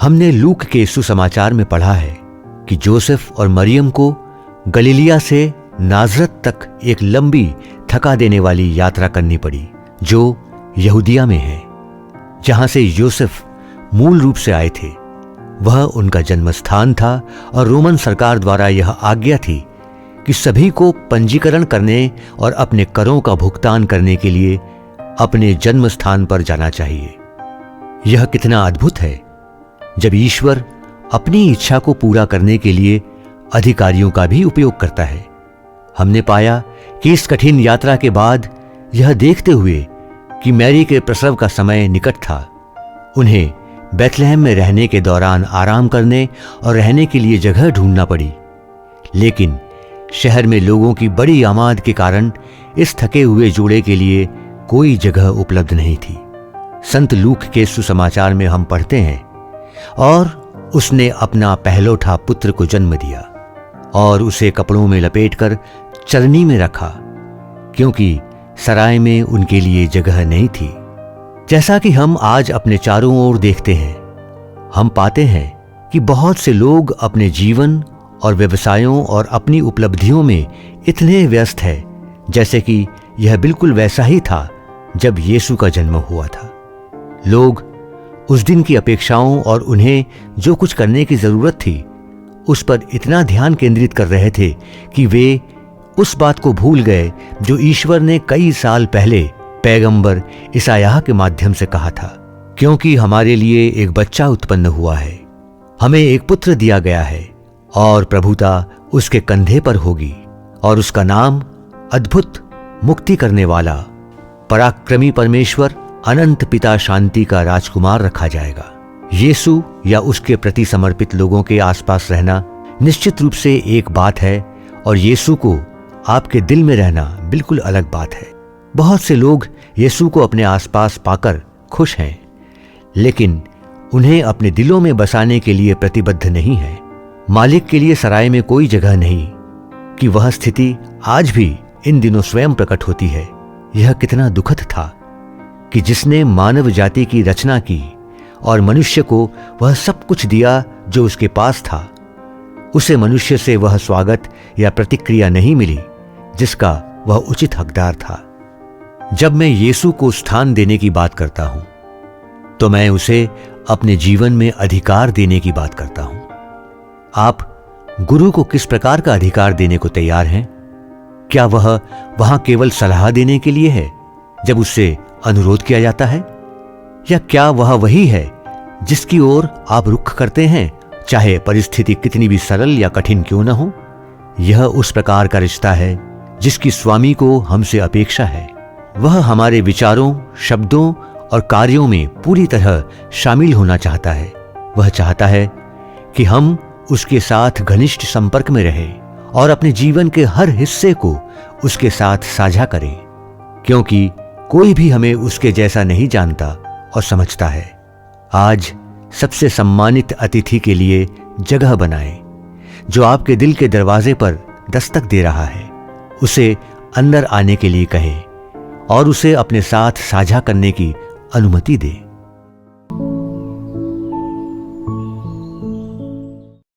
हमने लूक के सुसमाचार में पढ़ा है कि जोसेफ और मरियम को गलीलिया से नाजरत तक एक लंबी थका देने वाली यात्रा करनी पड़ी, जो यहूदिया में है, जहां से यूसुफ मूल रूप से आए थे। वह उनका जन्म स्थान था और रोमन सरकार द्वारा यह आज्ञा थी कि सभी को पंजीकरण करने और अपने करों का भुगतान करने के लिए अपने जन्म स्थान पर जाना चाहिए। यह कितना अद्भुत है जब ईश्वर अपनी इच्छा को पूरा करने के लिए अधिकारियों का भी उपयोग करता है। हमने पाया कि इस कठिन यात्रा के बाद, यह देखते हुए कि मैरी के प्रसव का समय निकट था, उन्हें बैतलहम में रहने के दौरान आराम करने और रहने के लिए जगह ढूंढना पड़ी। लेकिन शहर में लोगों की बड़ी आमाद के कारण इस थके हुए जोड़े के लिए कोई जगह उपलब्ध नहीं थी। संत लूक के सुसमाचार में हम पढ़ते हैं, और उसने अपना पहलौठा पुत्र को जन्म दिया और उसे कपड़ों में लपेटकर चरनी में रखा, क्योंकि सराय में उनके लिए जगह नहीं थी। जैसा कि हम आज अपने चारों ओर देखते हैं, हम पाते हैं कि बहुत से लोग अपने जीवन और व्यवसायों और अपनी उपलब्धियों में इतने व्यस्त हैं, जैसे कि यह बिल्कुल वैसा ही था जब यीशु का जन्म हुआ था। लोग उस दिन की अपेक्षाओं और उन्हें जो कुछ करने की जरूरत थी, उस पर इतना ध्यान केंद्रित कर रहे थे कि वे उस बात को भूल गए जो ईश्वर ने कई साल पहले पैगंबर यशायाह के माध्यम से कहा था, क्योंकि हमारे लिए एक बच्चा उत्पन्न हुआ है, हमें एक पुत्र दिया गया है, और प्रभुता उसके कंधे पर होगी, और उसका नाम अद्भुत, मुक्ति करने वाला, पराक्रमी परमेश्वर, अनंत पिता, शांति का राजकुमार रखा जाएगा। यीशु या उसके प्रति समर्पित लोगों के आसपास रहना निश्चित रूप से एक बात है, और यीशु को आपके दिल में रहना बिल्कुल अलग बात है। बहुत से लोग यीशु को अपने आसपास पाकर खुश हैं, लेकिन उन्हें अपने दिलों में बसाने के लिए प्रतिबद्ध नहीं है। मालिक के लिए सराय में कोई जगह नहीं, कि वह स्थिति आज भी इन दिनों स्वयं प्रकट होती है। यह कितना दुखद था कि जिसने मानव जाति की रचना की और मनुष्य को वह सब कुछ दिया जो उसके पास था, उसे मनुष्य से वह स्वागत या प्रतिक्रिया नहीं मिली जिसका वह उचित हकदार था। जब मैं यीशु को स्थान देने की बात करता हूं, तो मैं उसे अपने जीवन में अधिकार देने की बात करता हूं। आप गुरु को किस प्रकार का अधिकार देने को तैयार हैं? क्या वह वहां केवल सलाह देने के लिए है जब उससे अनुरोध किया जाता है, या क्या वह वही है जिसकी ओर आप रुख करते हैं, चाहे परिस्थिति कितनी भी सरल या कठिन क्यों न हो? यह उस प्रकार का रिश्ता है जिसकी स्वामी को हमसे अपेक्षा है। वह हमारे विचारों, शब्दों और कार्यों में पूरी तरह शामिल होना चाहता है। वह चाहता है कि हम उसके साथ घनिष्ठ संपर्क में रहें और अपने जीवन के हर हिस्से को उसके साथ साझा करें, क्योंकि कोई भी हमें उसके जैसा नहीं जानता और समझता है। आज सबसे सम्मानित अतिथि के लिए जगह बनाएं, जो आपके दिल के दरवाजे पर दस्तक दे रहा है। उसे अंदर आने के लिए कहें और उसे अपने साथ साझा करने की अनुमति दें।